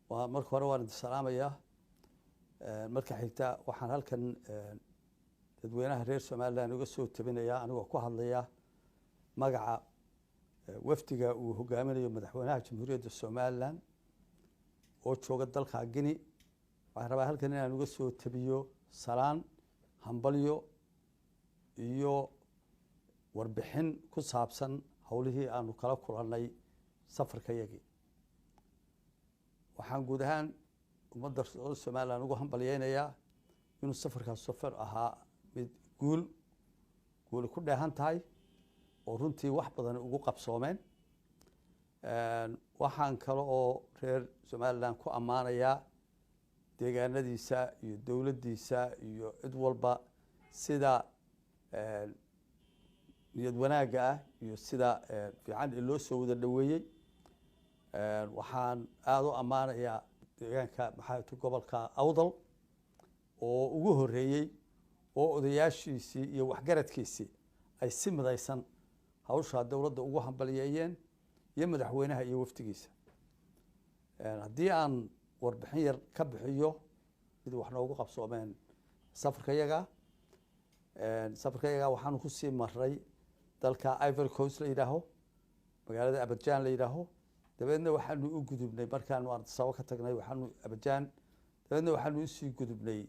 ومرك هore waan salaamaya marka xigta waxaan halkan dadweynaha reer Soomaaliland uga soo tabinaya anigoo ku hadlaya magaca wafdiga uu hogaaminayo madaxweynaha Jamhuuriyadda Soomaaliland oo jooga dalka Guinea waxaan rabaa halkan inaan uga soo tabiyo salaan hambalyo iyo warbixin ku saabsan hawlihii aanu kala kulannay safarkayagii waxaan guud ahaan ummadda Soomaaliland ugu hambalyeynayaa inuu safarkaas safar ahaa mid guul ku dheehan tahay oo runtii wax badan ugu qabsoomeen waxaan kale oo reer Soomaaliland ku ammaanayaa deegaanadiisa iyo dawladdiisa iyo cid walba sida niyad wanaagga ah iyo sida fiican loo soo wada dhaweeyay waxaan aad u ammaanayaa deegaanka maxaa gobolka Awdal oo ugu horeeyay oo odayaashiisii iyo waxgaradkiisii ay si midaysan hawsha dawladda ugu hambalyeeyeen iyo madaxweynaha iyo wafdigiisa haddii aan warbixin yar ka bixiyo sidii wax noogu qabsoomeen safarkayaga waxaanu ku sii maray dalka Ivory Coast la yidhaaho magaalada Abidjan la yidhaaho dabeedna waxaanu u gudubnay markaanu Addis-Ababa ka tagnay waxaanu Abidjan dabeedna waxaanu u sii gudubnay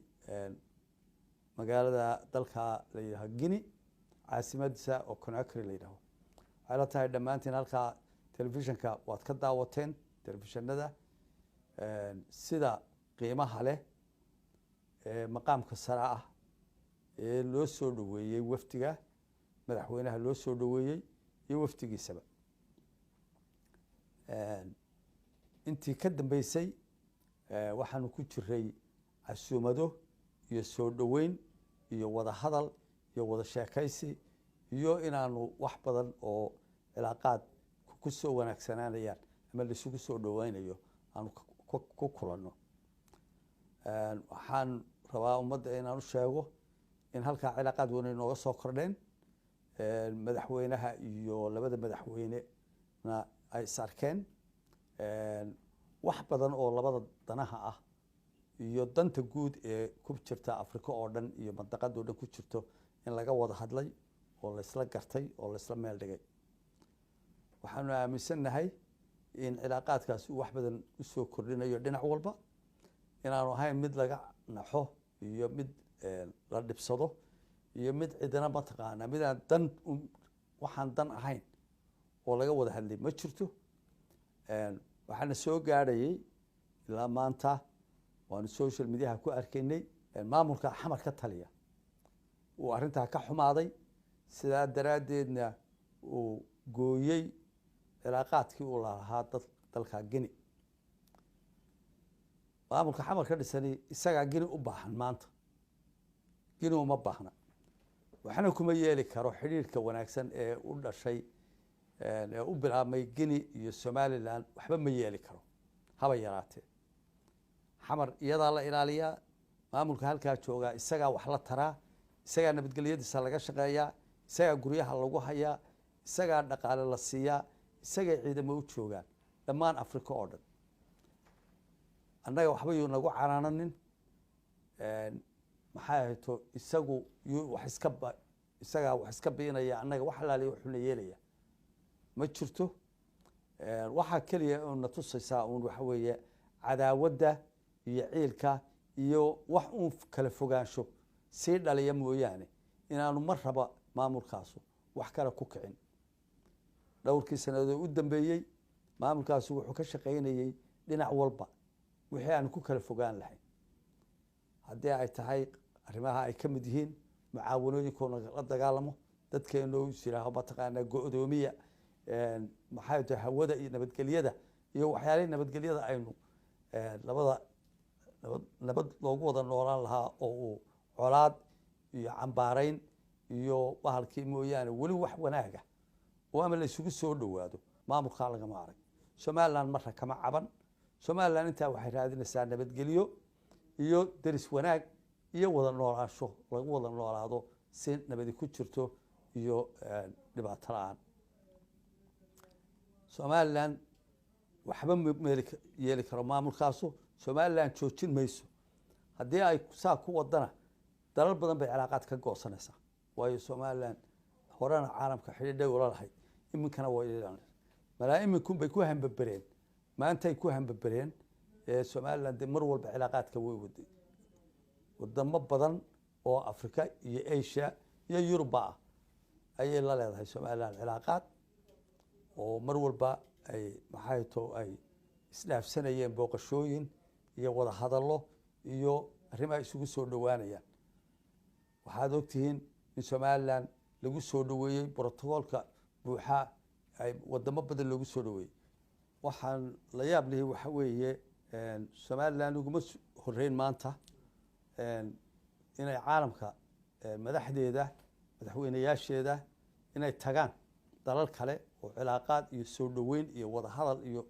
magaalada dalka la yidhaaho Guinea caasimadiisa oo Conakry la yidhaaho waxay la tahay dhammaantiin halkaa telefishinka waad ka daawateen telefishinada sida qiimaha leh maqaamka sare ah ee loo soo dhaweeyay wafdiga madaxweynaha loo soo dhaweeyay iyo wafdigiisaba intii ka dambeysay waxaanu ku jiray casuumado iyo soo dhaweyn iyo wada hadal iyo wada sheekaysi iyo inaanu wax badan oo cilaaqaad ku soo wanaagsanaanayaan ama la isugu soo dhaweynayo aanu ku kulanno waxaan rabaa ummadda inaan u sheego in halkaa cilaaqaad weyn nooga soo kordheen madaxweynaha iyo labada madaxweynena ay is arkeen wax badan oo labada danaha ah iyo danta guud ee ku jirta Afrika oo dhan iyo mandaqada oo dhan ku jirto in laga wada hadlay oo la isla gartay oo la isla meel dhigay waxaanu aaminsanahay in cilaaqaadkaasi wax badan u soo kordhinayo dhinac walba inaanu ahayn mid laga naxo iyo mid la dhibsado iyo mid cidina ma taqaana mid aan dan waxaan dan ahayn oo laga wada hadlay ma jirto waxaana soo gaadhayay ilaa maanta waanu social media ku arkaynay maamulka xamar ka taliya uu arrintaa ka xumaaday sidaa daraadeedna uu gooyay cilaaqaadkii uu lahaa dalka Guinea maamulka xamar ka dhisani isagaa Guinea u baahan maanta Guinea uma baahna waxaana kuma yeeli karo xiriirka wanaagsan ee u dhashay ee u bilaabmay Guinea iyo Somaliland waxba ma yeeli karo haba yaraatee xamar iyadaa la ilaaliyaa maamulka halkaa jooga isagaa wax la taraa isagaa nabadgelyadiisa laga shaqeeyaa isagaa guryaha lagu hayaa isagaa dhaqaale la siiyaa isagaa ciidamo u joogaan dhammaan Afrika oo dhan annaga waxba yuu nagu canaananin maxay ahayto isagu isagaa wax iska biinaya annaga wax alaaliya wuxuuna yeelaya ma jirto waxaa keliya oo na tusaysaa uun waxa weeye cadaawadda iyo ciilka iyo wax uun kala fogaansho sii dhaliya mooyaane inaanu mar raba maamulkaasu wax kale ku kicin dhowrkii sanadood u dambeeyey maamulkaasu wuxuu ka shaqaynayay dhinac walba wixii aan ku kala fogaan lahayn haddii ay tahay arrimaha ay ka mid yihiin mucaawanooyinkoona la dagaalamo dadkeena uu yiraaho mataqaanaa go'doomiya maxay tahay hawada iyo nabadgelyada iyo waxyaalihii nabadgelyada aynu nabad loogu wada noolaan lahaa oo uu colaad iyo cambaarayn iyo bahalkii mooyaane weli wax wanaaga oo ama la isugu soo dhawaado maamulka lagama arag Somaliland marka kama caban Somaliland intaa waxay raadinaysaa nabadgelyo iyo daris wanaag iyo wada noolaansho lagu wada noolaado si nabadi ku jirto iyo dhibaato la'aan Somaliland waxba yeeli karo maamulkaasu somaliland joojin mayso haddii ay saa ku wadana dalal badan bay cilaaqaad ka goosanaysaa waayo somaliland horena caalamka xidhiidhay ula lahayd iminkana waa malaa iminkun bay ku hambabereen maantay ku hambabereen somaliland mar walba cilaaqaadka way waday wadamo badan oo africa iyo asia iyo yuruba ah ayay la leedahay somaliland cilaaqaad oo mar walba ay maxay too ay isdhaafsanayeen booqashooyin iyo wada hadallo iyo arrimaha isugu soo dhowaanayaan waxaad ogtihiin in somaliland lagu soo dhoweeyey brotocoolka buuxa ay wadamo badan loogu soo dhoweeyey waxaan la yaab lihi waxa weeye somaliland uguma horeyn maanta inay caalamka madaxdeeda madaxweynayaasheeda inay tagaan dalal kale oo cilaaqaad iyo soo dhoweyn iyo wada hadal iyo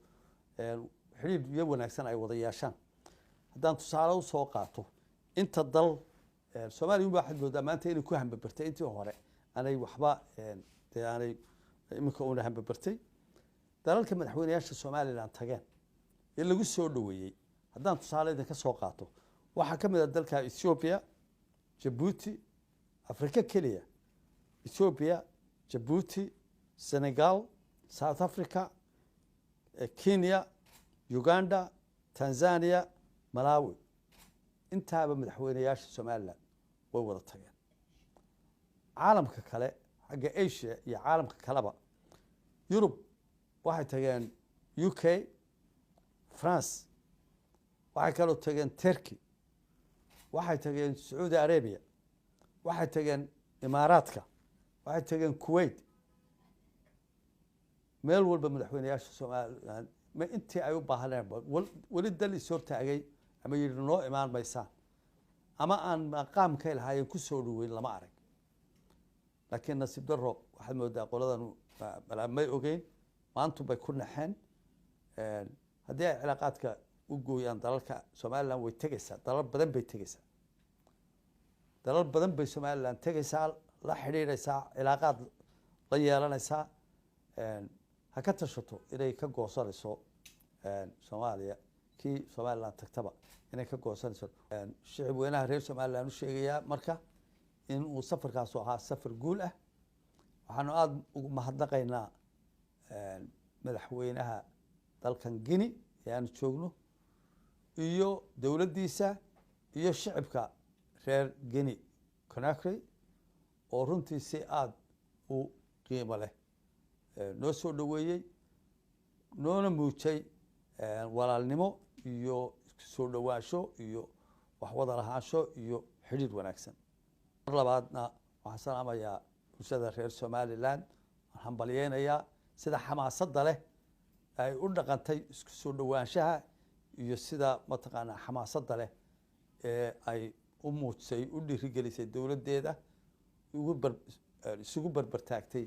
xidhiidh iyo wanaagsan ay wada yeeshaan haddaan tusaale usoo qaato inta dal soomaaliya waxaad moodaa maanta inay ku hambabartay intii hore aanay waxba dee aanay iminka una hambabartay dalalka madaxweynayaasha somaliland tageen ee lagu soo dhoweeyey haddaan tusaale idinka soo qaato waxaa ka mid a dalka ethiopia jabuuti africa keliya ethiopia jabuuti senegal south africa kenya uganda tanzania malawi intaaba madaxweynayaasha somaliland way wada tageen caalamka kale xagga asia iyo caalamka kaleba yurub waxay tageen UK France waxay kaloo tageen Turkey waxay tageen Saudi Arabia waxay tageen Imaaraadka waxay tageen Kuwait meel walba madaxweynayaasha Soomaaliland ma intii ay u baahaneen wali dal isoo taagay ama yiri noo imaan maysaan ama aan maqaamka ilahaayeen ku soo dhaweyn lama arag laakiin nasiib darro waxaad moodaa qoladan may ogeyn maanta bay ku naxeen haddii ay cilaaqaadka u gooyaan dalalka somaliland way tegaysaa dalal badan bay tegaysaa dalal badan bay somaliland tegaysaa la xidhiidhaysaa cilaaqaad la yeelanaysaa ha ka tashato inay ka goosanayso soomaaliya kii somaliland tagtaba inay ka goosanayso shicib weynaha reer somaliland u sheegayaa marka in uu safarkaasu ahaa safar guul ah waxaanu aada ugu mahadnaqaynaa madaxweynaha dalkan Guinea ee aan joogno iyo dowladdiisa iyo shicibka reer Guinea Conakry oo runtii si aad u qiimo leh noo soo dhaweeyey noona muujay walaalnimo iyo soo dhawaansho iyo wax wada lahaansho iyo xidhiidh wanaagsan mar labaadna waxaan salaamayaa bulshada reer Somaliland waxaan hambalyeynayaa sida xamaasadda leh ay u dhaqantay isku soo dhawaanshaha iyo sida mataqaanaa xamaasadda leh ee ay u muujisay u dhiirigelisay dowladdeeda isugu barbartaagtay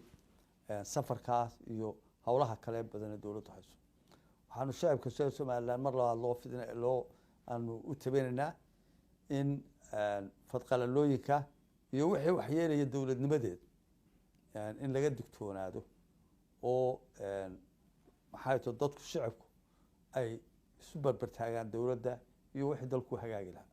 safarkaas iyo howlaha kale badan ee dowladdu hayso waxaanu shacabka reer Somaliland mar labaad loo aanu u tabeenaynaa in fadqalalooyinka iyo wixii waxyeelaya dowladnimadeeda in laga digtoonaado oo maxay tahay dadku shacabku ay isu barbartaagaan dowladda iyo wixii dalku hagaagi lahaa